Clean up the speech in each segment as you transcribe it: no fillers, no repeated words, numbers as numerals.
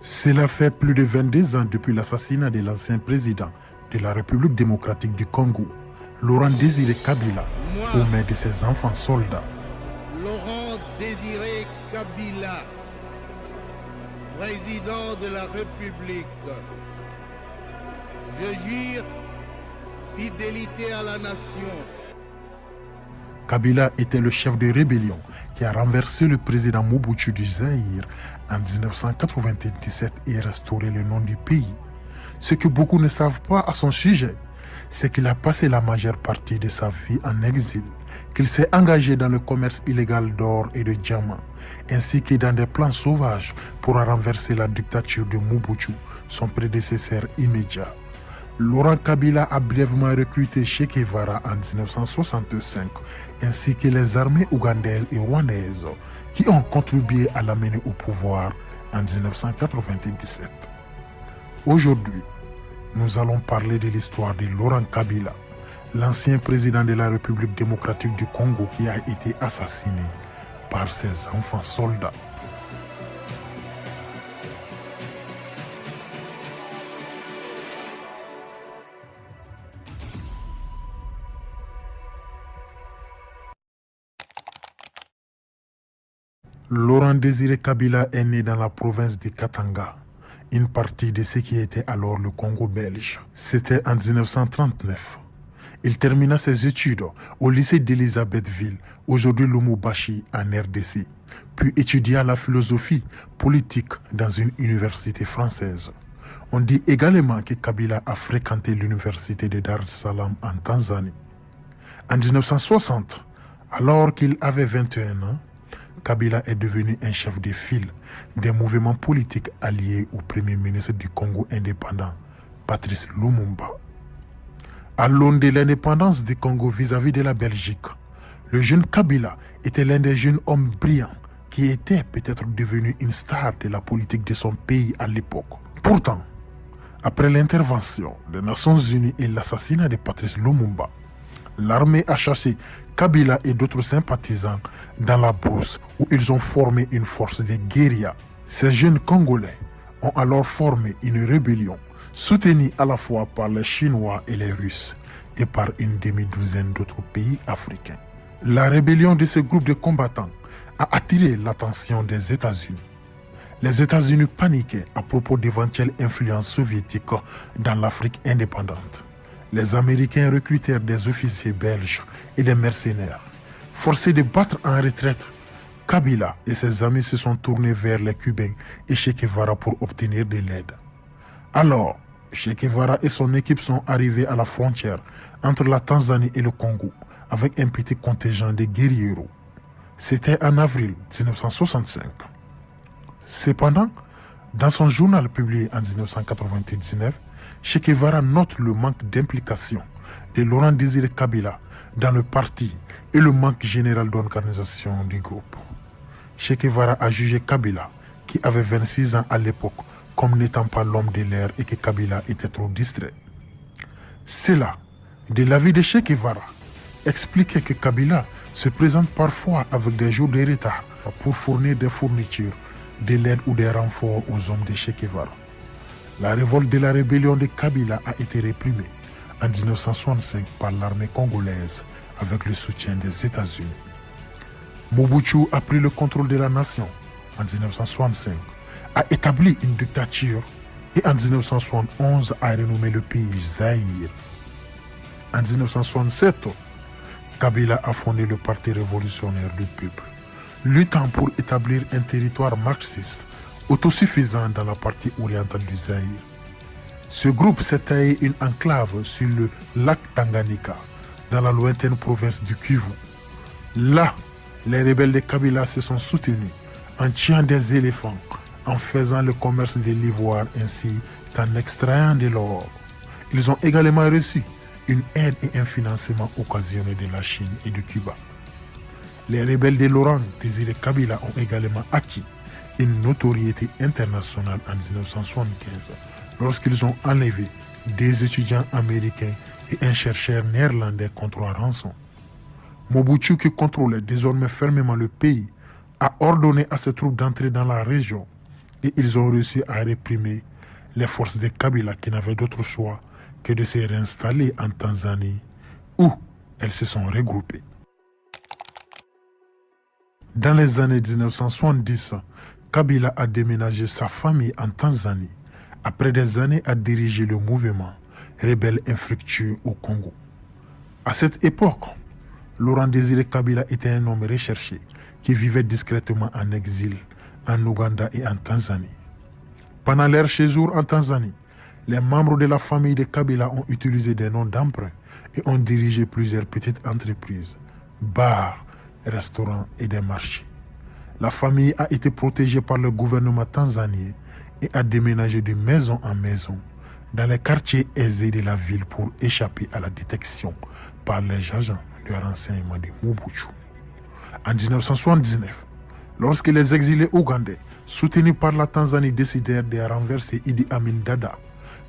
Cela fait plus de 22 ans depuis l'assassinat de l'ancien président de la République démocratique du Congo, Laurent Désiré Kabila, aux mains de ses enfants soldats. Laurent Désiré Kabila, président de la République, je jure fidélité à la nation. Kabila était le chef de rébellion qui a renversé le président Mobutu du Zaïre en 1997 et restauré le nom du pays. Ce que beaucoup ne savent pas à son sujet, c'est qu'il a passé la majeure partie de sa vie en exil, qu'il s'est engagé dans le commerce illégal d'or et de diamants, ainsi que dans des plans sauvages pour renverser la dictature de Mobutu, son prédécesseur immédiat. Laurent Kabila a brièvement recruté Che Guevara en 1965, ainsi que les armées ougandaises et rwandaises qui ont contribué à l'amener au pouvoir en 1997. Aujourd'hui, nous allons parler de l'histoire de Laurent Kabila, l'ancien président de la République démocratique du Congo qui a été assassiné par ses enfants soldats. Laurent Désiré Kabila est né dans la province de Katanga, une partie de ce qui était alors le Congo belge. C'était en 1939. Il termina ses études au lycée d'Elisabethville, aujourd'hui Lubumbashi, en RDC, puis étudia la philosophie politique dans une université française. On dit également que Kabila a fréquenté l'université de Dar es Salaam en Tanzanie. En 1960, alors qu'il avait 21 ans, Kabila est devenu un chef de file des mouvements politiques alliés au premier ministre du Congo indépendant, Patrice Lumumba. À l'aune de l'indépendance du Congo vis-à-vis de la Belgique, le jeune Kabila était l'un des jeunes hommes brillants qui était peut-être devenu une star de la politique de son pays à l'époque. Pourtant, après l'intervention des Nations Unies et l'assassinat de Patrice Lumumba, l'armée a chassé Kabila et d'autres sympathisants dans la brousse où ils ont formé une force de guérilla. Ces jeunes Congolais ont alors formé une rébellion soutenue à la fois par les Chinois et les Russes et par une demi-douzaine d'autres pays africains. La rébellion de ce groupe de combattants a attiré l'attention des États-Unis. Les États-Unis paniquaient à propos d'éventuelles influences soviétiques dans l'Afrique indépendante. Les Américains recrutèrent des officiers belges et des mercenaires. Forcés de battre en retraite, Kabila et ses amis se sont tournés vers les Cubains et Che Guevara pour obtenir de l'aide. Alors, Che Guevara et son équipe sont arrivés à la frontière entre la Tanzanie et le Congo avec un petit contingent de guérilleros. C'était en avril 1965. Cependant, dans son journal publié en 1999, Che Guevara note le manque d'implication de Laurent Désiré Kabila dans le parti et le manque général d'organisation du groupe. Che Guevara a jugé Kabila, qui avait 26 ans à l'époque, comme n'étant pas l'homme de l'air et que Kabila était trop distrait. Cela, de l'avis de Che Guevara, expliquait que Kabila se présente parfois avec des jours de retard pour fournir des fournitures, de l'aide ou des renforts aux hommes de Che Guevara. La révolte de la rébellion de Kabila a été réprimée en 1965 par l'armée congolaise avec le soutien des États-Unis. Mobutu a pris le contrôle de la nation en 1965, a établi une dictature et en 1971 a renommé le pays Zaïre. En 1967, Kabila a fondé le Parti révolutionnaire du peuple, luttant pour établir un territoire marxiste autosuffisant dans la partie orientale du Zaïre. Ce groupe s'est taillé une enclave sur le lac Tanganyika, dans la lointaine province du Kivu. Là, les rebelles de Kabila se sont soutenus en tuant des éléphants, en faisant le commerce de l'ivoire ainsi qu'en extrayant de l'or. Ils ont également reçu une aide et un financement occasionné de la Chine et de Cuba. Les rebelles de Laurent Désiré Kabila ont également acquis une notoriété internationale en 1975 lorsqu'ils ont enlevé des étudiants américains et un chercheur néerlandais contre la rançon. Mobutu, qui contrôlait désormais fermement le pays, a ordonné à ses troupes d'entrer dans la région et ils ont réussi à réprimer les forces de Kabila qui n'avaient d'autre choix que de se réinstaller en Tanzanie où elles se sont regroupées. Dans les années 1970, Kabila a déménagé sa famille en Tanzanie après des années à diriger le mouvement rebelle infructueux au Congo. À cette époque, Laurent Désiré Kabila était un homme recherché qui vivait discrètement en exil en Ouganda et en Tanzanie. Pendant leur séjour en Tanzanie, les membres de la famille de Kabila ont utilisé des noms d'emprunt et ont dirigé plusieurs petites entreprises, bars, restaurants et des marchés. La famille a été protégée par le gouvernement tanzanien et a déménagé de maison en maison dans les quartiers aisés de la ville pour échapper à la détection par les agents de renseignement de Mobutu. En 1979, lorsque les exilés ougandais, soutenus par la Tanzanie, décidèrent de renverser Idi Amin Dada,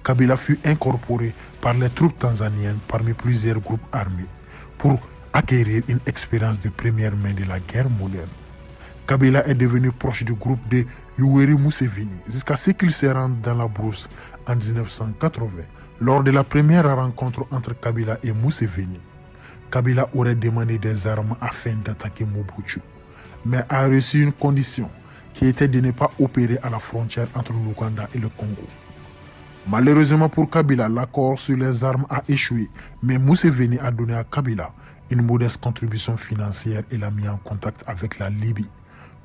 Kabila fut incorporé par les troupes tanzaniennes parmi plusieurs groupes armés pour acquérir une expérience de première main de la guerre moderne. Kabila est devenu proche du groupe de Yoweri Museveni jusqu'à ce qu'il se rende dans la brousse en 1980. Lors de la première rencontre entre Kabila et Museveni, Kabila aurait demandé des armes afin d'attaquer Mobutu, mais a reçu une condition qui était de ne pas opérer à la frontière entre l'Ouganda et le Congo. Malheureusement pour Kabila, l'accord sur les armes a échoué, mais Museveni a donné à Kabila une modeste contribution financière et l'a mis en contact avec la Libye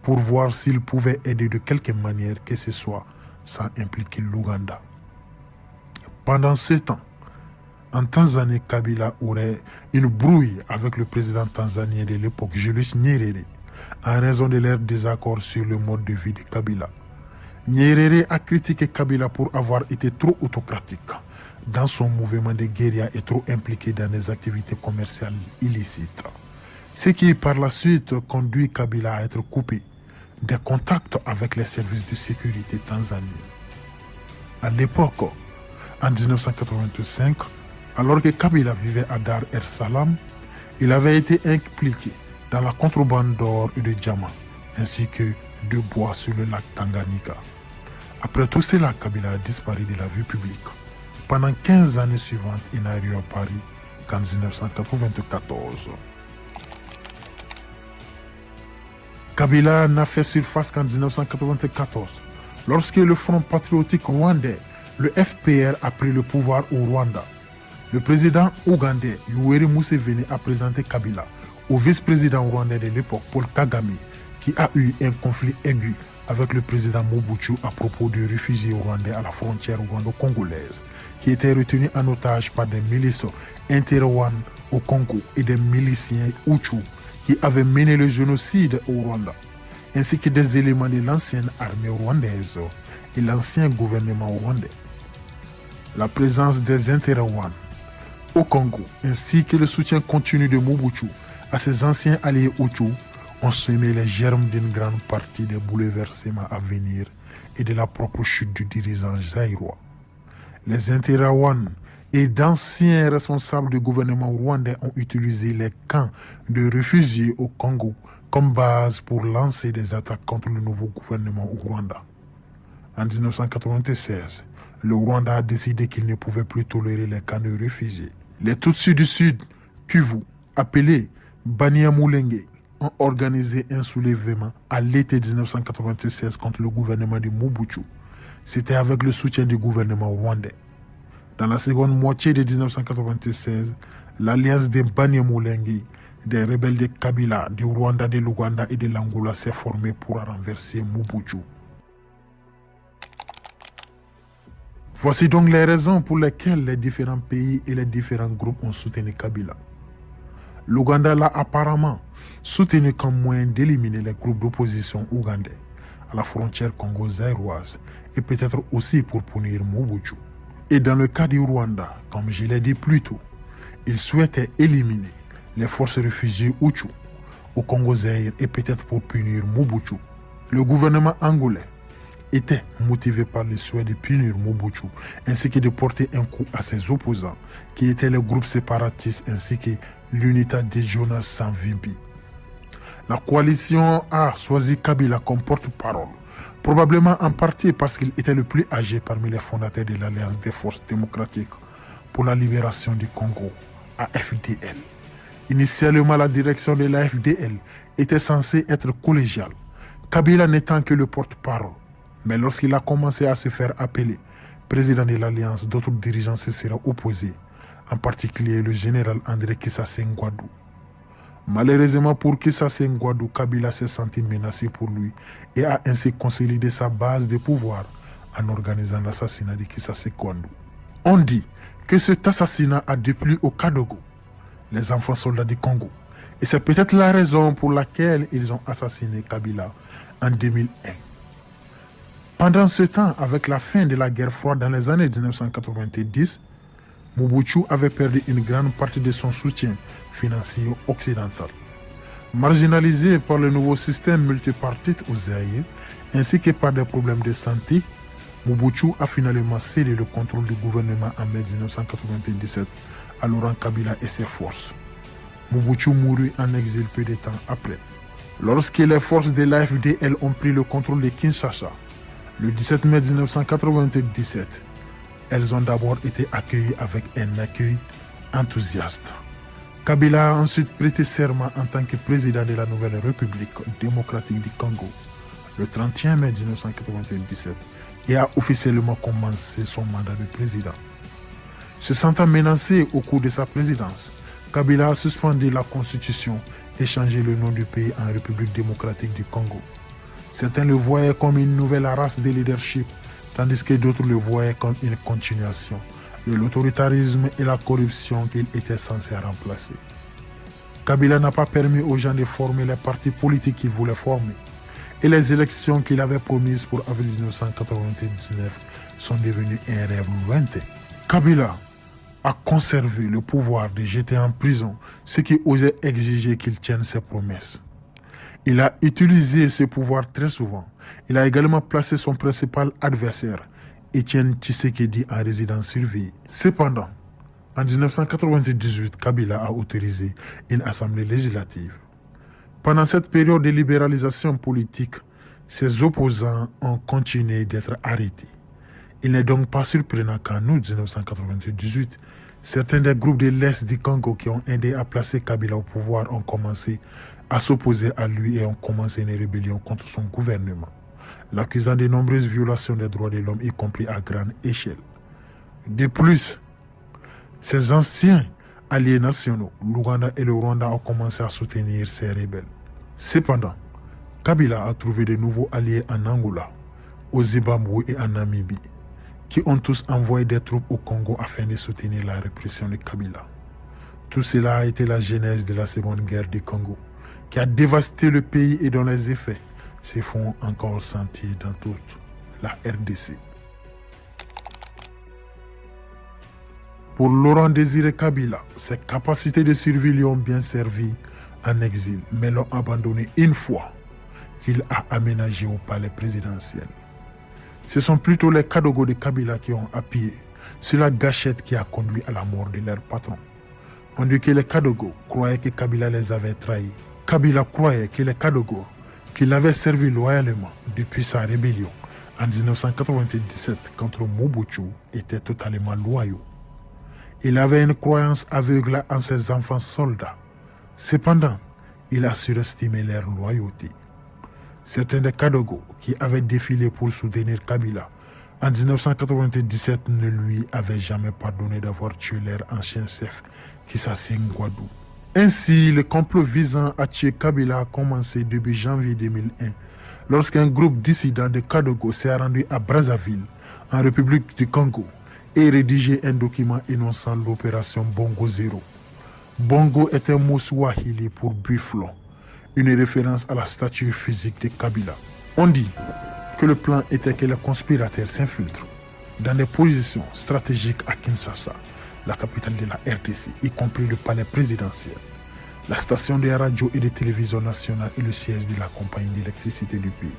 pour voir s'il pouvait aider de quelque manière que ce soit sans impliquer l'Ouganda. Pendant ce temps, en Tanzanie, Kabila aurait une brouille avec le président tanzanien de l'époque, Julius Nyerere, en raison de leur désaccord sur le mode de vie de Kabila. Nyerere a critiqué Kabila pour avoir été trop autocratique dans son mouvement de guérilla et trop impliqué dans des activités commerciales illicites. Ce qui par la suite conduit Kabila à être coupé des contacts avec les services de sécurité tanzaniens. À l'époque, en 1985, alors que Kabila vivait à Dar es Salaam, il avait été impliqué dans la contrebande d'or et de diamants, ainsi que de bois sur le lac Tanganyika. Après tout cela, Kabila a disparu de la vue publique. Pendant 15 années suivantes, il n'a réapparu qu'en 1994. Kabila n'a fait surface qu'en 1994, lorsque le Front patriotique rwandais, le FPR, a pris le pouvoir au Rwanda. Le président ougandais Yoweri Museveni a présenté Kabila au vice-président rwandais de l'époque, Paul Kagame, qui a eu un conflit aigu avec le président Mobutu à propos de réfugiés rwandais à la frontière rwando-congolaise, qui étaient retenus en otage par des milices inter-Rwandais au Congo et des miliciens Hutu qui avaient mené le génocide au Rwanda, ainsi que des éléments de l'ancienne armée rwandaise et l'ancien gouvernement rwandais. La présence des inter-Rwandais au Congo, ainsi que le soutien continu de Mobutu à ses anciens alliés Hutu, ont semé les germes d'une grande partie des bouleversements à venir et de la propre chute du dirigeant zaïrois. Les inter-Rwandais et d'anciens responsables du gouvernement rwandais ont utilisé les camps de réfugiés au Congo comme base pour lancer des attaques contre le nouveau gouvernement au Rwanda. En 1996, le Rwanda a décidé qu'il ne pouvait plus tolérer les camps de réfugiés. Les Tutsis du Sud, Kivu, appelés Banyamulenge, ont organisé un soulèvement à l'été 1996 contre le gouvernement de Mobutu. C'était avec le soutien du gouvernement rwandais. Dans la seconde moitié de 1996, l'alliance des Banyamulenge, des rebelles de Kabila, du Rwanda, de l'Ouganda et de l'Angola s'est formée pour renverser Mobutu. Voici donc les raisons pour lesquelles les différents pays et les différents groupes ont soutenu Kabila. L'Ouganda l'a apparemment soutenu comme moyen d'éliminer les groupes d'opposition ougandais à la frontière congo-zaïroise et peut-être aussi pour punir Mobutu. Et dans le cas du Rwanda, comme je l'ai dit plus tôt, il souhaitait éliminer les forces réfugiées Hutu au Congo-Zaïre et peut-être pour punir Mobutu. Le gouvernement angolais était motivé par le souhait de punir Mobutu ainsi que de porter un coup à ses opposants qui étaient les groupes séparatistes ainsi que l'unité de Jonas Savimbi. La coalition a choisi Kabila comme porte-parole Probablement en partie parce qu'il était le plus âgé parmi les fondateurs de l'Alliance des forces démocratiques pour la libération du Congo, AFDL. Initialement, la direction de l'AFDL était censée être collégiale, Kabila n'étant que le porte-parole. Mais lorsqu'il a commencé à se faire appeler président de l'Alliance, d'autres dirigeants se seraient opposés, en particulier le général André Kissassé Ngwadou. Malheureusement pour Kissassé Ngwadou, Kabila s'est senti menacé pour lui et a ainsi consolidé sa base de pouvoir en organisant l'assassinat de Kissassé Ngwadou. On dit que cet assassinat a déplu au Kadogo, les enfants soldats du Congo. Et c'est peut-être la raison pour laquelle ils ont assassiné Kabila en 2001. Pendant ce temps, avec la fin de la guerre froide dans les années 1990, Mobutu avait perdu une grande partie de son soutien financier occidental. Marginalisé par le nouveau système multipartite au Zaïre, ainsi que par des problèmes de santé, Mobutu a finalement cédé le contrôle du gouvernement en mai 1997 à Laurent Kabila et ses forces. Mobutu mourut en exil peu de temps après. Lorsque les forces de l'AFDL ont pris le contrôle de Kinshasa, le 17 mai 1997, elles ont d'abord été accueillies avec un accueil enthousiaste. Kabila a ensuite prêté serment en tant que président de la Nouvelle République démocratique du Congo le 31 mai 1997 et a officiellement commencé son mandat de président. Se sentant menacé au cours de sa présidence, Kabila a suspendu la constitution et changé le nom du pays en République démocratique du Congo. Certains le voyaient comme une nouvelle race de leadership, tandis que d'autres le voyaient comme une continuation de l'autoritarisme et la corruption qu'il était censé remplacer. Kabila n'a pas permis aux gens de former les partis politiques qu'il voulait former, et les élections qu'il avait promises pour avril 1999 sont devenues un rêve lointain. Kabila a conservé le pouvoir de jeter en prison ceux qui osaient exiger qu'il tienne ses promesses. Il a utilisé ce pouvoir très souvent. Il a également placé son principal adversaire, Étienne Tshisekedi, en résidence surveillée. Cependant, en 1998, Kabila a autorisé une assemblée législative. Pendant cette période de libéralisation politique, ses opposants ont continué d'être arrêtés. Il n'est donc pas surprenant qu'en août 1998, certains des groupes de l'Est du Congo qui ont aidé à placer Kabila au pouvoir ont commencé à s'opposer à lui et ont commencé une rébellion contre son gouvernement, l'accusant de nombreuses violations des droits de l'homme, y compris à grande échelle. De plus, ses anciens alliés nationaux, l'Ouganda et le Rwanda, ont commencé à soutenir ces rebelles. Cependant, Kabila a trouvé de nouveaux alliés en Angola, au Zimbabwe et en Namibie, qui ont tous envoyé des troupes au Congo afin de soutenir la répression de Kabila. Tout cela a été la genèse de la Seconde Guerre du Congo, qui a dévasté le pays et dont les effets se font encore sentir dans toute la RDC. Pour Laurent Désiré Kabila, ses capacités de survie lui ont bien servi en exil, mais l'ont abandonné une fois qu'il a aménagé au palais présidentiel. Ce sont plutôt les Kadogo de Kabila qui ont appuyé sur la gâchette qui a conduit à la mort de leur patron. On dit que les Kadogo croyaient que Kabila les avait trahis. Kabila croyait que les Kadogo, qui l'avaient servi loyalement depuis sa rébellion en 1997 contre Mobutu, étaient totalement loyaux. Il avait une croyance aveugle en ses enfants soldats. Cependant, il a surestimé leur loyauté. Certains des Kadogo qui avaient défilé pour soutenir Kabila en 1997 ne lui avaient jamais pardonné d'avoir tué leur ancien chef, Kissassé Ngwadou. Ainsi, le complot visant à tuer Kabila a commencé début janvier 2001, lorsqu'un groupe dissident de Kadogo s'est rendu à Brazzaville, en République du Congo, et rédigé un document énonçant l'opération Bongo Zero. Bongo est un mot swahili pour buffle, une référence à la stature physique de Kabila. On dit que le plan était que les conspirateurs s'infiltrent dans des positions stratégiques à Kinshasa, la capitale de la RDC, y compris le palais présidentiel, la station de radio et de télévision nationale et le siège de la compagnie d'électricité du pays.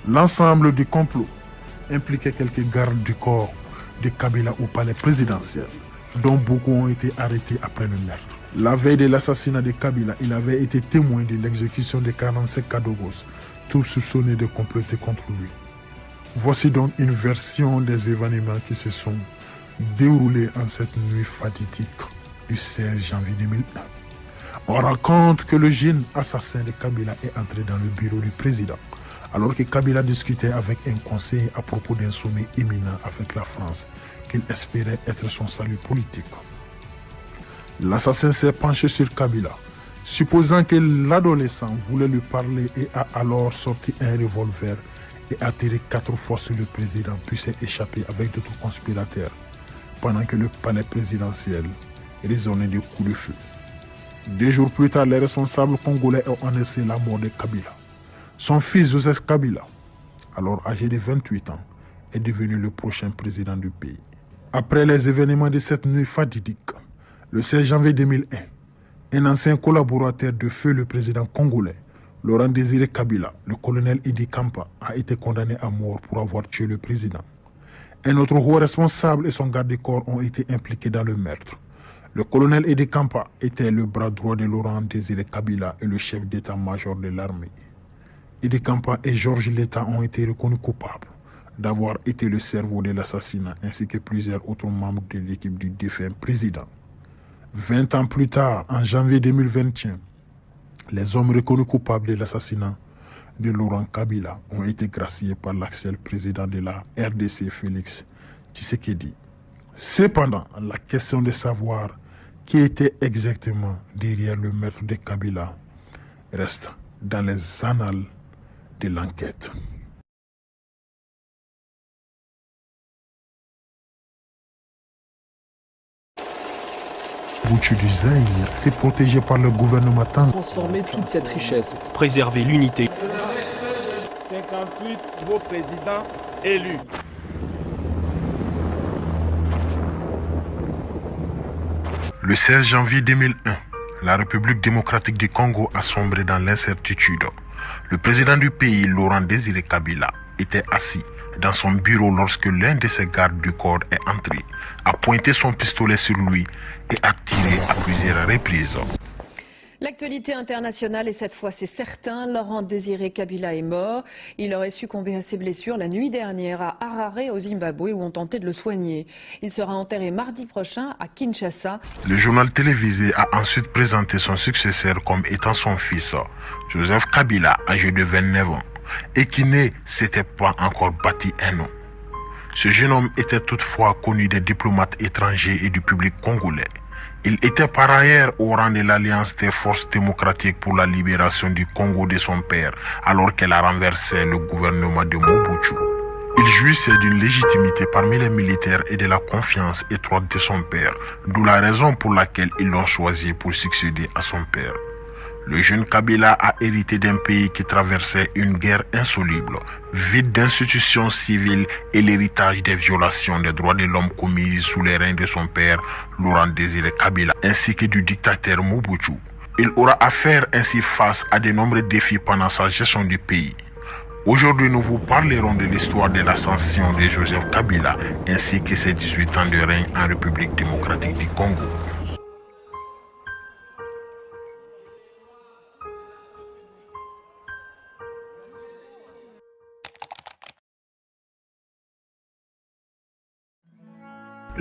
L'ensemble du complot impliquait quelques gardes du corps de Kabila au palais présidentiel, dont beaucoup ont été arrêtés après le meurtre. La veille de l'assassinat de Kabila, il avait été témoin de l'exécution de 45 Kadogos, tous soupçonnés de comploter contre lui. Voici donc une version des événements qui se sont déroulés en cette nuit fatidique du 16 janvier 2001. On raconte que le jeune assassin de Kabila est entré dans le bureau du président, alors que Kabila discutait avec un conseiller à propos d'un sommet imminent avec la France, qu'il espérait être son salut politique. L'assassin s'est penché sur Kabila, supposant que l'adolescent voulait lui parler et a alors sorti un revolver et a tiré 4 fois sur le président, puis s'est échappé avec d'autres conspirateurs, pendant que le palais présidentiel résonnait de coups de feu. 2 jours plus tard, les responsables congolais ont annoncé la mort de Kabila. Son fils Joseph Kabila, alors âgé de 28 ans, est devenu le prochain président du pays. Après les événements de cette nuit fatidique, le 16 janvier 2001, un ancien collaborateur de feu le président congolais, Laurent Désiré Kabila, le colonel Idi Kampa, a été condamné à mort pour avoir tué le président. Un autre haut responsable et son garde-corps ont été impliqués dans le meurtre. Le colonel Idi Kampa était le bras droit de Laurent Désiré Kabila et le chef d'état-major de l'armée. Idi Kampa et Georges Leta ont été reconnus coupables d'avoir été le cerveau de l'assassinat ainsi que plusieurs autres membres de l'équipe du défunt président. 20 ans plus tard, en janvier 2021, les hommes reconnus coupables de l'assassinat de Laurent Kabila ont été graciés par l'actuel président de la RDC, Félix Tshisekedi. Cependant, la question de savoir qui était exactement derrière le meurtre de Kabila reste dans les annales de l'enquête. Mobutu du Zaïre est protégé par le gouvernement tanzanien. Transformer toute cette richesse. Préserver l'unité. 58 nouveaux présidents élus. Le 16 janvier 2001, la République démocratique du Congo a sombré dans l'incertitude. Le président du pays, Laurent Désiré Kabila, était assis dans son bureau lorsque l'un de ses gardes du corps est entré, a pointé son pistolet sur lui et a tiré à plusieurs reprises. L'actualité internationale, et cette fois c'est certain, Laurent Désiré Kabila est mort. Il aurait succombé à ses blessures la nuit dernière à Harare au Zimbabwe où on tentait de le soigner. Il sera enterré mardi prochain à Kinshasa. Le journal télévisé a ensuite présenté son successeur comme étant son fils, Joseph Kabila, âgé de 29 ans, et qui ne s'était pas encore bâti un nom. Ce jeune homme était toutefois connu des diplomates étrangers et du public congolais. Il était par ailleurs au rang de l'Alliance des forces démocratiques pour la libération du Congo de son père, alors qu'elle a renversé le gouvernement de Mobutu. Il jouissait d'une légitimité parmi les militaires et de la confiance étroite de son père, d'où la raison pour laquelle ils l'ont choisi pour succéder à son père. Le jeune Kabila a hérité d'un pays qui traversait une guerre insoluble, vide d'institutions civiles et l'héritage des violations des droits de l'homme commises sous les règnes de son père, Laurent Désiré Kabila, ainsi que du dictateur Mobutu. Il aura à faire ainsi face à de nombreux défis pendant sa gestion du pays. Aujourd'hui, nous vous parlerons de l'histoire de l'ascension de Joseph Kabila, ainsi que ses 18 ans de règne en République démocratique du Congo.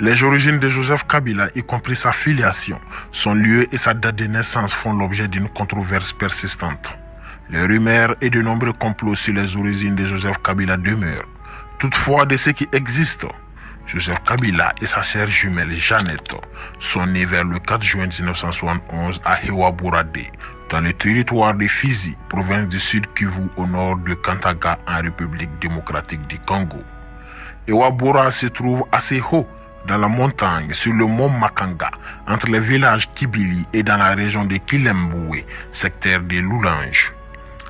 Les origines de Joseph Kabila, y compris sa filiation, son lieu et sa date de naissance font l'objet d'une controverse persistante. Les rumeurs et de nombreux complots sur les origines de Joseph Kabila demeurent. Toutefois, de ce qui existe, Joseph Kabila et sa sœur jumelle Jeannette sont nés vers le 4 juin 1971 à Hewa-Bourade, dans le territoire de Fizi, province du Sud Kivu au nord de Kantaga en République démocratique du Congo. Hewa-Bourade se trouve assez haut dans la montagne, sur le mont Makanga, entre les villages Kibili et dans la région de Kilemboué, secteur de Loulange.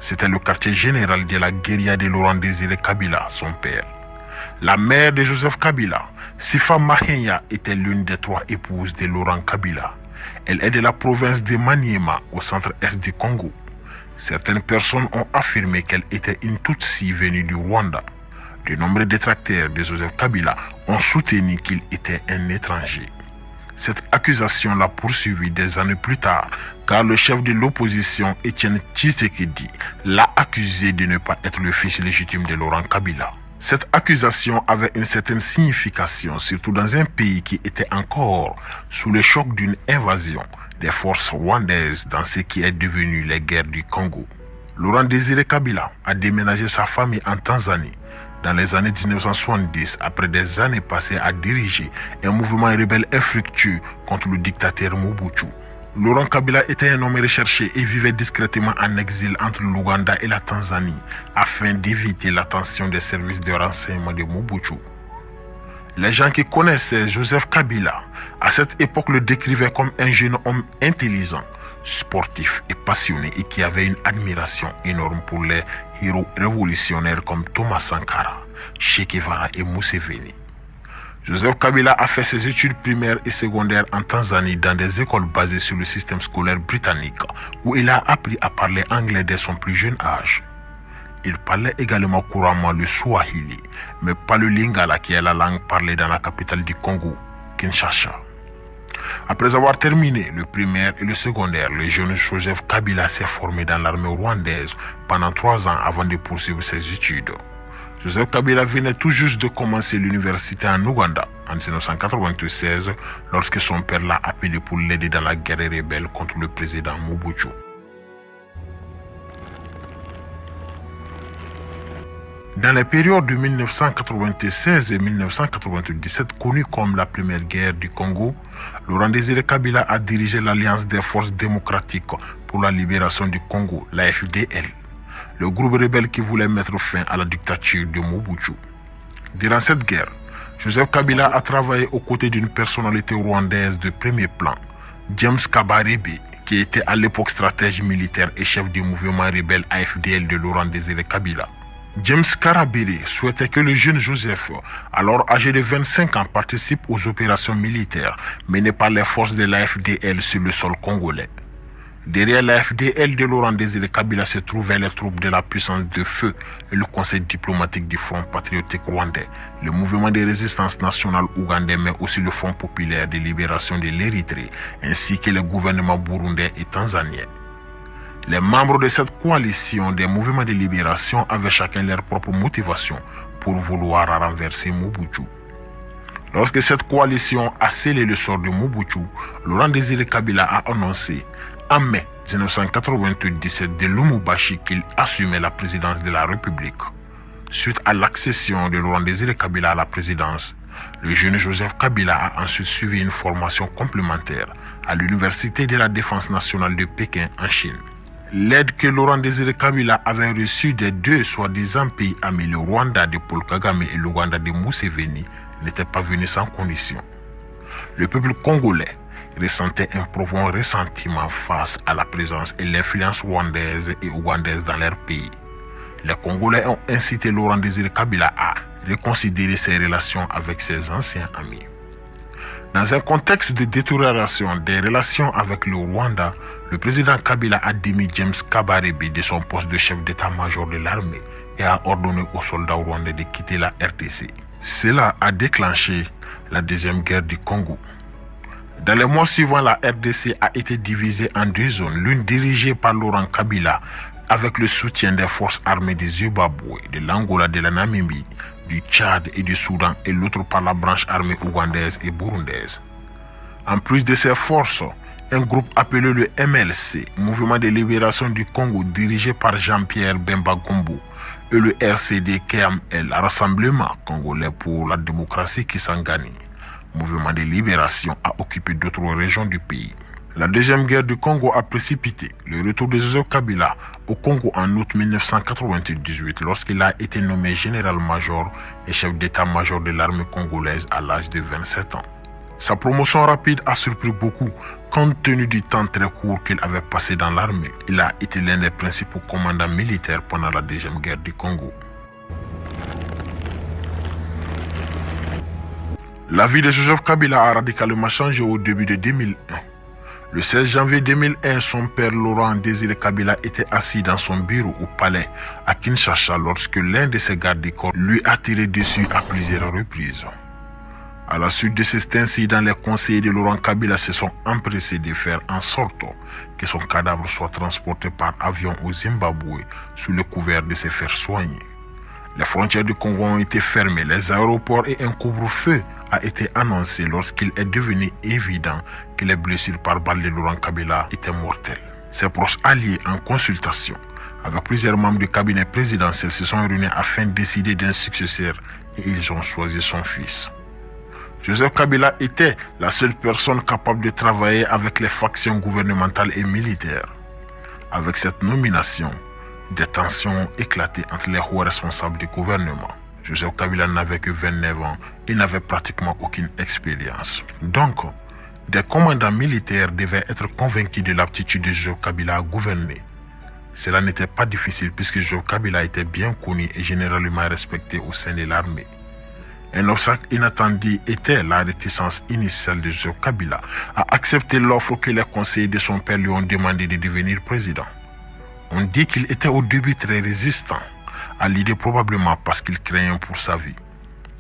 C'était le quartier général de la guérilla de Laurent Désiré Kabila, son père. La mère de Joseph Kabila, Sifa Mahenya, était l'une des 3 épouses de Laurent Kabila. Elle est de la province de Maniema, au centre-est du Congo. Certaines personnes ont affirmé qu'elle était une Tutsi venue du Rwanda. De nombreux détracteurs de Joseph Kabila ont soutenu qu'il était un étranger. Cette accusation l'a poursuivi des années plus tard, car le chef de l'opposition, Étienne Tshisekedi, l'a accusé de ne pas être le fils légitime de Laurent Kabila. Cette accusation avait une certaine signification, surtout dans un pays qui était encore sous le choc d'une invasion des forces rwandaises dans ce qui est devenu les guerres du Congo. Laurent Désiré Kabila a déménagé sa famille en Tanzanie dans les années 1970 après des années passées à diriger un mouvement rebelle infructueux contre le dictateur Mobutu. Laurent Kabila était un homme recherché et vivait discrètement en exil entre l'Ouganda et la Tanzanie afin d'éviter l'attention des services de renseignement de Mobutu. Les gens qui connaissaient Joseph Kabila à cette époque le décrivaient comme un jeune homme intelligent, sportif et passionné et qui avait une admiration énorme pour les héros révolutionnaires comme Thomas Sankara, Che Guevara et Museveni. Joseph Kabila a fait ses études primaires et secondaires en Tanzanie dans des écoles basées sur le système scolaire britannique où il a appris à parler anglais dès son plus jeune âge. Il parlait également couramment le Swahili, mais pas le Lingala qui est la langue parlée dans la capitale du Congo, Kinshasa. Après avoir terminé le primaire et le secondaire, le jeune Joseph Kabila s'est formé dans l'armée rwandaise pendant 3 ans avant de poursuivre ses études. Joseph Kabila venait tout juste de commencer l'université en Ouganda en 1996 lorsque son père l'a appelé pour l'aider dans la guerre rebelle contre le président Mobutu. Dans les périodes de 1996 et 1997, connues comme la première guerre du Congo, Laurent Désiré Kabila a dirigé l'Alliance des forces démocratiques pour la libération du Congo, l'AFDL, le groupe rebelle qui voulait mettre fin à la dictature de Mobutu. Durant cette guerre, Joseph Kabila a travaillé aux côtés d'une personnalité rwandaise de premier plan, James Kabarebe, qui était à l'époque stratège militaire et chef du mouvement rebelle AFDL de Laurent Désiré Kabila. James Karabere souhaitait que le jeune Joseph, alors âgé de 25 ans, participe aux opérations militaires menées par les forces de l'AFDL sur le sol congolais. Derrière l'AFDL de Laurent Désiré Kabila se trouvaient les troupes de la puissance de feu et le conseil diplomatique du Front patriotique rwandais, le mouvement de résistance nationale ougandais, mais aussi le Front populaire de libération de l'Érythrée, ainsi que le gouvernement burundais et tanzanien. Les membres de cette coalition des mouvements de libération avaient chacun leur propre motivation pour vouloir renverser Mobutu. Lorsque cette coalition a scellé le sort de Mobutu, Laurent Désiré Kabila a annoncé en mai 1997 de Lumumbashi qu'il assumait la présidence de la République. Suite à l'accession de Laurent Désiré Kabila à la présidence, le jeune Joseph Kabila a ensuite suivi une formation complémentaire à l'Université de la Défense nationale de Pékin en Chine. L'aide que Laurent Désiré Kabila avait reçue des deux soi-disant pays amis, le Rwanda de Paul Kagame et l'Ouganda de Museveni, n'était pas venue sans condition. Le peuple congolais ressentait un profond ressentiment face à la présence et l'influence rwandaise et ougandaise dans leur pays. Les Congolais ont incité Laurent Désiré Kabila à reconsidérer ses relations avec ses anciens amis. Dans un contexte de détérioration des relations avec le Rwanda, le président Kabila a démis James Kabarebe de son poste de chef d'état-major de l'armée et a ordonné aux soldats rwandais de quitter la RDC. Cela a déclenché la deuxième guerre du Congo. Dans les mois suivants, la RDC a été divisée en deux zones, l'une dirigée par Laurent Kabila avec le soutien des forces armées du Zimbabwe, de l'Angola, de la Namibie, du Tchad et du Soudan, et l'autre par la branche armée ougandaise et burundaise. En plus de ces forces, un groupe appelé le MLC, Mouvement de libération du Congo, dirigé par Jean-Pierre Bemba Gombo, et le RCD-KML, Rassemblement congolais pour la démocratie Kisangani, Mouvement de libération, a occupé d'autres régions du pays. La deuxième guerre du Congo a précipité le retour de Joseph Kabila au Congo en août 1998 lorsqu'il a été nommé général-major et chef d'état-major de l'armée congolaise à l'âge de 27 ans. Sa promotion rapide a surpris beaucoup compte tenu du temps très court qu'il avait passé dans l'armée. Il a été l'un des principaux commandants militaires pendant la deuxième guerre du Congo. La vie de Joseph Kabila a radicalement changé au début de 2001. Le 16 janvier 2001, son père Laurent Désiré Kabila était assis dans son bureau au palais à Kinshasa lorsque l'un de ses gardes du corps lui a tiré dessus à plusieurs reprises. À la suite de cet incident, les conseillers de Laurent Kabila se sont empressés de faire en sorte que son cadavre soit transporté par avion au Zimbabwe sous le couvert de se faire soigner. Les frontières du Congo ont été fermées, les aéroports et un couvre-feu a été annoncé lorsqu'il est devenu évident que les blessures par balle de Laurent Kabila étaient mortelles. Ses proches alliés en consultation avec plusieurs membres du cabinet présidentiel se sont réunis afin de décider d'un successeur et ils ont choisi son fils. Joseph Kabila était la seule personne capable de travailler avec les factions gouvernementales et militaires. Avec cette nomination, des tensions ont éclaté entre les hauts responsables du gouvernement. Joseph Kabila n'avait que 29 ans et n'avait pratiquement aucune expérience. Donc, des commandants militaires devaient être convaincus de l'aptitude de Joseph Kabila à gouverner. Cela n'était pas difficile puisque Joseph Kabila était bien connu et généralement respecté au sein de l'armée. Un obstacle inattendu était la réticence initiale de Joseph Kabila à accepter l'offre que les conseillers de son père lui ont demandé de devenir président. On dit qu'il était au début très résistant à l'idée, probablement parce qu'il craignait pour sa vie.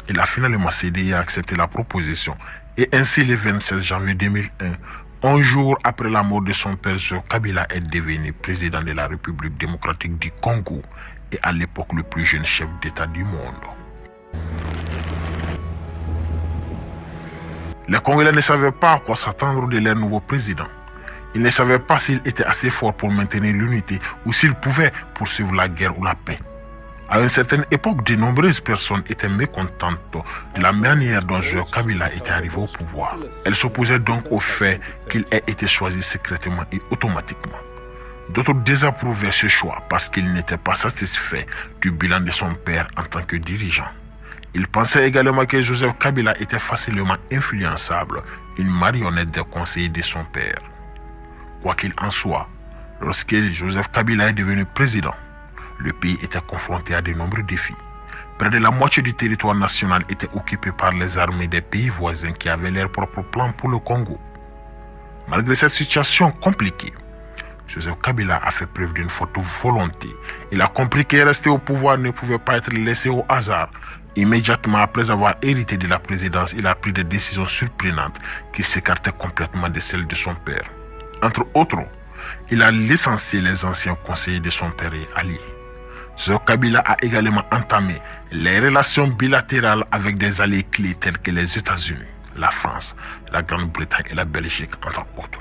Il a finalement cédé et accepté la proposition. Et ainsi, le 27 janvier 2001, un jour après la mort de son père, Joseph Kabila est devenu président de la République démocratique du Congo et à l'époque le plus jeune chef d'État du monde. Les Congolais ne savaient pas à quoi s'attendre de leur nouveau président. Ils ne savaient pas s'il était assez fort pour maintenir l'unité ou s'il pouvait poursuivre la guerre ou la paix. À une certaine époque, de nombreuses personnes étaient mécontentes de la manière dont Joseph Kabila était arrivé au pouvoir. Elles s'opposaient donc au fait qu'il ait été choisi secrètement et automatiquement. D'autres désapprouvaient ce choix parce qu'ils n'étaient pas satisfaits du bilan de son père en tant que dirigeant. Ils pensaient également que Joseph Kabila était facilement influençable, une marionnette des conseillers de son père. Quoi qu'il en soit, lorsque Joseph Kabila est devenu président, le pays était confronté à de nombreux défis. Près de la moitié du territoire national était occupé par les armées des pays voisins qui avaient leurs propres plans pour le Congo. Malgré cette situation compliquée, Joseph Kabila a fait preuve d'une forte volonté. Il a compris que rester au pouvoir ne pouvait pas être laissé au hasard. Immédiatement après avoir hérité de la présidence, il a pris des décisions surprenantes qui s'écartaient complètement de celles de son père. Entre autres, il a licencié les anciens conseillers de son père et alliés. Joseph Kabila a également entamé les relations bilatérales avec des alliés clés tels que les États-Unis, la France, la Grande-Bretagne et la Belgique, entre autres.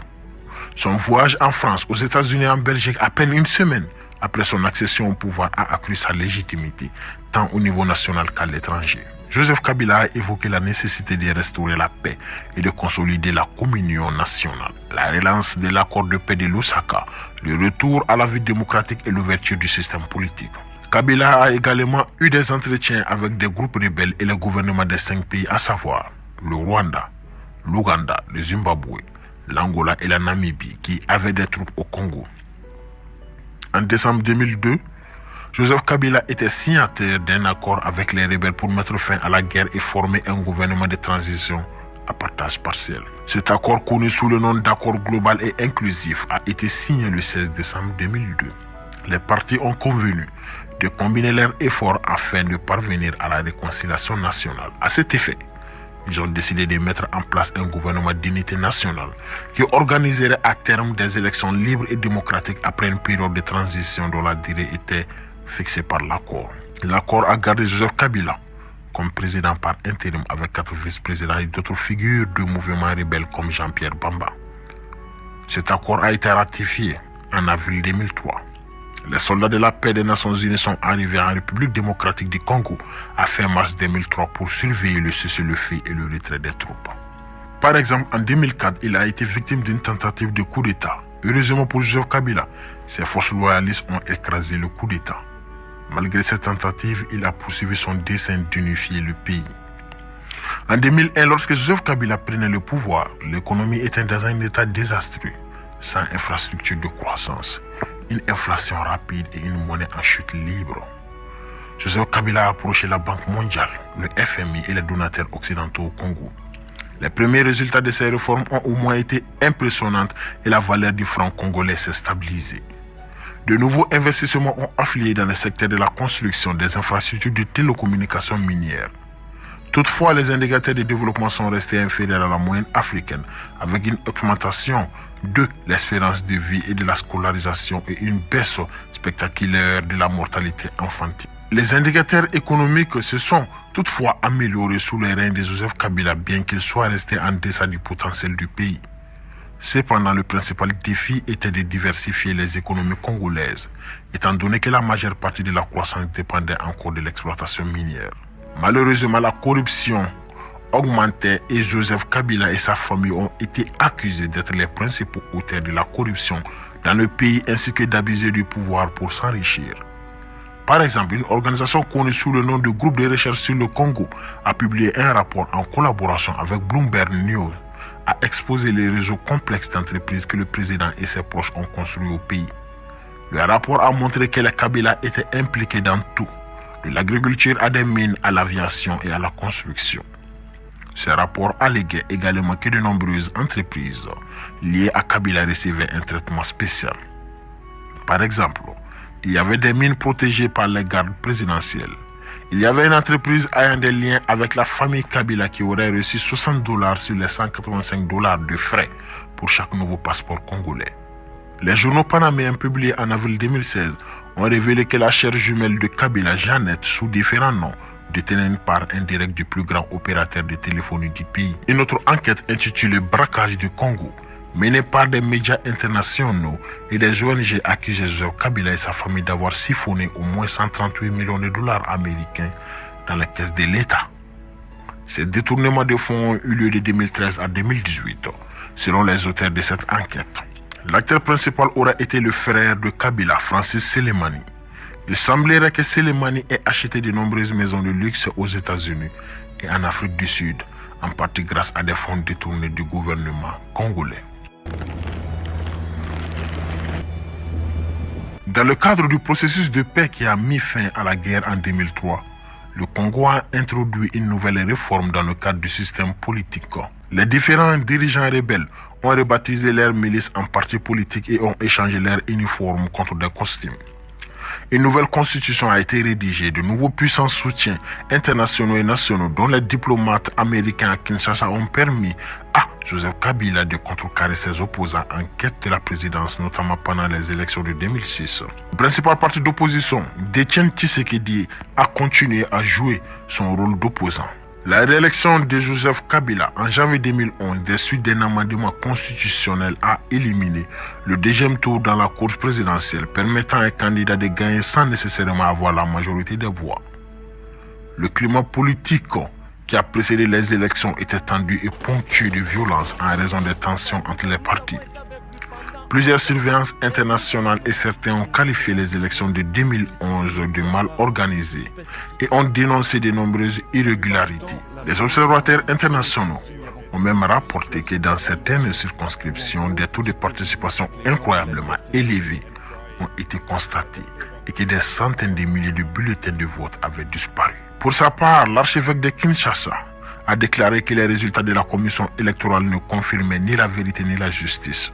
Son voyage en France, aux États-Unis et en Belgique, à peine une semaine après son accession au pouvoir, a accru sa légitimité, tant au niveau national qu'à l'étranger. Joseph Kabila a évoqué la nécessité de restaurer la paix et de consolider la communion nationale, la relance de l'accord de paix de Lusaka, le retour à la vie démocratique et l'ouverture du système politique. Kabila a également eu des entretiens avec des groupes rebelles et le gouvernement des 5 pays, à savoir le Rwanda, l'Ouganda, le Zimbabwe, l'Angola et la Namibie, qui avaient des troupes au Congo. En décembre 2002, Joseph Kabila était signataire d'un accord avec les rebelles pour mettre fin à la guerre et former un gouvernement de transition à partage partiel. Cet accord, connu sous le nom d'accord global et inclusif, a été signé le 16 décembre 2002. Les partis ont convenu de combiner leurs efforts afin de parvenir à la réconciliation nationale. À cet effet, ils ont décidé de mettre en place un gouvernement d'unité nationale qui organiserait à terme des élections libres et démocratiques après une période de transition dont la durée était fixée par l'accord. L'accord a gardé Joseph Kabila comme président par intérim avec 4 vice-présidents et d'autres figures du mouvement rebelle comme Jean-Pierre Bamba. Cet accord a été ratifié en avril 2003. Les soldats de la paix des Nations Unies sont arrivés en République démocratique du Congo à fin mars 2003 pour surveiller le cessez-le-feu et le retrait des troupes. Par exemple, en 2004, il a été victime d'une tentative de coup d'État. Heureusement pour Joseph Kabila, ses forces loyalistes ont écrasé le coup d'État. Malgré cette tentative, il a poursuivi son dessein d'unifier le pays. En 2001, lorsque Joseph Kabila prenait le pouvoir, l'économie était dans un état désastreux, sans infrastructure de croissance, une inflation rapide et une monnaie en chute libre. Joseph Kabila a approché la Banque mondiale, le FMI et les donateurs occidentaux au Congo. Les premiers résultats de ces réformes ont au moins été impressionnants et la valeur du franc congolais s'est stabilisée. De nouveaux investissements ont afflué dans le secteur de la construction des infrastructures de télécommunications minières. Toutefois, les indicateurs de développement sont restés inférieurs à la moyenne africaine, avec une augmentation de l'espérance de vie et de la scolarisation et une baisse spectaculaire de la mortalité infantile. Les indicateurs économiques se sont toutefois améliorés sous les règne de Joseph Kabila, bien qu'il soit resté en deçà du potentiel du pays. Cependant, le principal défi était de diversifier les économies congolaises, étant donné que la majeure partie de la croissance dépendait encore de l'exploitation minière. Malheureusement, la corruption augmentait et Joseph Kabila et sa famille ont été accusés d'être les principaux auteurs de la corruption dans le pays ainsi que d'abuser du pouvoir pour s'enrichir. Par exemple, une organisation connue sous le nom de Groupe de recherche sur le Congo a publié un rapport en collaboration avec Bloomberg News a exposé les réseaux complexes d'entreprises que le président et ses proches ont construits au pays. Le rapport a montré que les Kabila étaient impliqués dans tout, de l'agriculture à des mines, à l'aviation et à la construction. Ce rapport alléguait également que de nombreuses entreprises liées à Kabila recevaient un traitement spécial. Par exemple, il y avait des mines protégées par les gardes présidentielles. Il y avait une entreprise ayant des liens avec la famille Kabila qui aurait reçu $60 sur les $185 de frais pour chaque nouveau passeport congolais. Les journaux panaméens publiés en avril 2016 ont révélé que la chère jumelle de Kabila, Jeannette, sous différents noms, détenait une part indirecte du plus grand opérateur de téléphonie du pays. Une autre enquête intitulée Braquage du Congo, menée par des médias internationaux et des ONG, accusait Joseph Kabila et sa famille d'avoir siphonné au moins $138 millions américains dans les caisses de l'État. Ces détournements de fonds ont eu lieu de 2013 à 2018, selon les auteurs de cette enquête. L'acteur principal aurait été le frère de Kabila, Francis Selemani. Il semblerait que Selemani ait acheté de nombreuses maisons de luxe aux États-Unis et en Afrique du Sud, en partie grâce à des fonds détournés du gouvernement congolais. Dans le cadre du processus de paix qui a mis fin à la guerre en 2003, le Congo a introduit une nouvelle réforme dans le cadre du système politique. Les différents dirigeants rebelles ont rebaptisé leurs milices en partis politiques et ont échangé leurs uniformes contre des costumes. Une nouvelle constitution a été rédigée, de nouveaux puissants soutiens internationaux et nationaux, dont les diplomates américains à Kinshasa, ont permis à Joseph Kabila de contrecarrer ses opposants en quête de la présidence, notamment pendant les élections de 2006. Le principal parti d'opposition, Etienne Tshisekedi, a continué à jouer son rôle d'opposant. La réélection de Joseph Kabila en janvier 2011, des suites d'un amendement constitutionnel, a éliminé le deuxième tour dans la course présidentielle, permettant à un candidat de gagner sans nécessairement avoir la majorité des voix. Le climat politique qui a précédé les élections était tendu et ponctué de violence en raison des tensions entre les partis. Plusieurs surveillances internationales et certains ont qualifié les élections de 2011 de mal organisées et ont dénoncé de nombreuses irrégularités. Les observateurs internationaux ont même rapporté que dans certaines circonscriptions, des taux de participation incroyablement élevés ont été constatés et que des centaines de milliers de bulletins de vote avaient disparu. Pour sa part, l'archevêque de Kinshasa a déclaré que les résultats de la commission électorale ne confirmaient ni la vérité ni la justice.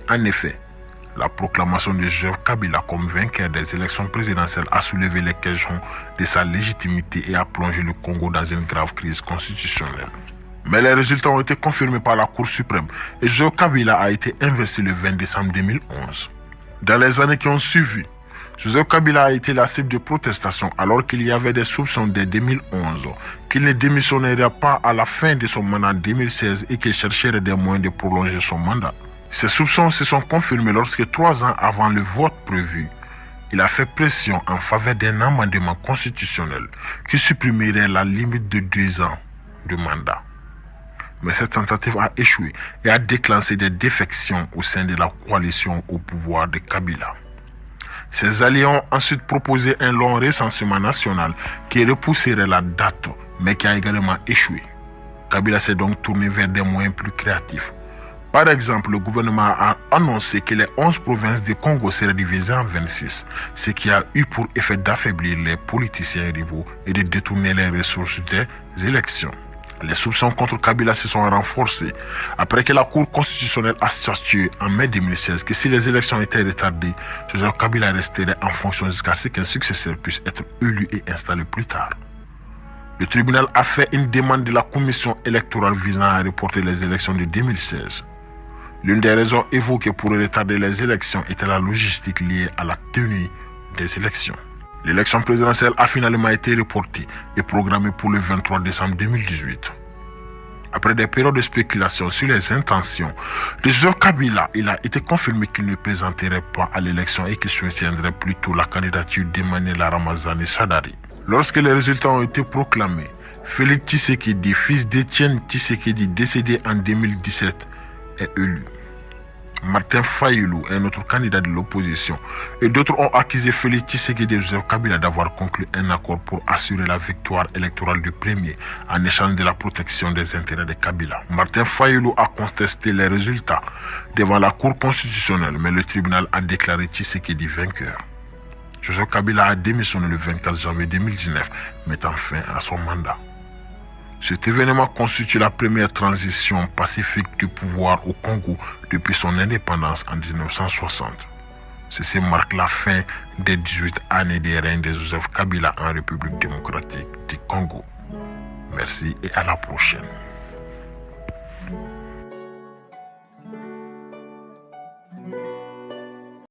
En effet, la proclamation de Joseph Kabila comme vainqueur des élections présidentielles a soulevé les questions de sa légitimité et a plongé le Congo dans une grave crise constitutionnelle. Mais les résultats ont été confirmés par la Cour suprême et Joseph Kabila a été investi le 20 décembre 2011. Dans les années qui ont suivi, Joseph Kabila a été la cible de protestations alors qu'il y avait des soupçons dès 2011 qu'il ne démissionnerait pas à la fin de son mandat en 2016 et qu'il chercherait des moyens de prolonger son mandat. Ces soupçons se sont confirmés lorsque 3 ans avant le vote prévu, il a fait pression en faveur d'un amendement constitutionnel qui supprimerait la limite de 2 ans de mandat. Mais cette tentative a échoué et a déclenché des défections au sein de la coalition au pouvoir de Kabila. Ses alliés ont ensuite proposé un long recensement national qui repousserait la date, mais qui a également échoué. Kabila s'est donc tourné vers des moyens plus créatifs. Par exemple, le gouvernement a annoncé que les 11 provinces du Congo seraient divisées en 26, ce qui a eu pour effet d'affaiblir les politiciens rivaux et de détourner les ressources des élections. Les soupçons contre Kabila se sont renforcés après que la Cour constitutionnelle a statué en mai 2016 que si les élections étaient retardées, Joseph Kabila resterait en fonction jusqu'à ce qu'un successeur puisse être élu et installé plus tard. Le tribunal a fait une demande de la commission électorale visant à reporter les élections de 2016. L'une des raisons évoquées pour retarder les élections était la logistique liée à la tenue des élections. L'élection présidentielle a finalement été reportée et programmée pour le 23 décembre 2018. Après des périodes de spéculation sur les intentions de Joseph Kabila, il a été confirmé qu'il ne présenterait pas à l'élection et qu'il soutiendrait plutôt la candidature d'Emmanuel Ramazani Shadari. Lorsque les résultats ont été proclamés, Félix Tshisekedi, fils d'Étienne Tshisekedi, décédé en 2017, est élu. Martin Fayulu, un autre candidat de l'opposition, et d'autres ont accusé Félix Tshisekedi et Joseph Kabila d'avoir conclu un accord pour assurer la victoire électorale du premier en échange de la protection des intérêts de Kabila. Martin Fayulu a contesté les résultats devant la Cour constitutionnelle, mais le tribunal a déclaré Tshisekedi vainqueur. Joseph Kabila a démissionné le 24 janvier 2019, mettant fin à son mandat. Cet événement constitue la première transition pacifique du pouvoir au Congo depuis son indépendance en 1960. Ceci marque la fin des 18 années de règne de Joseph Kabila en République démocratique du Congo. Merci et à la prochaine.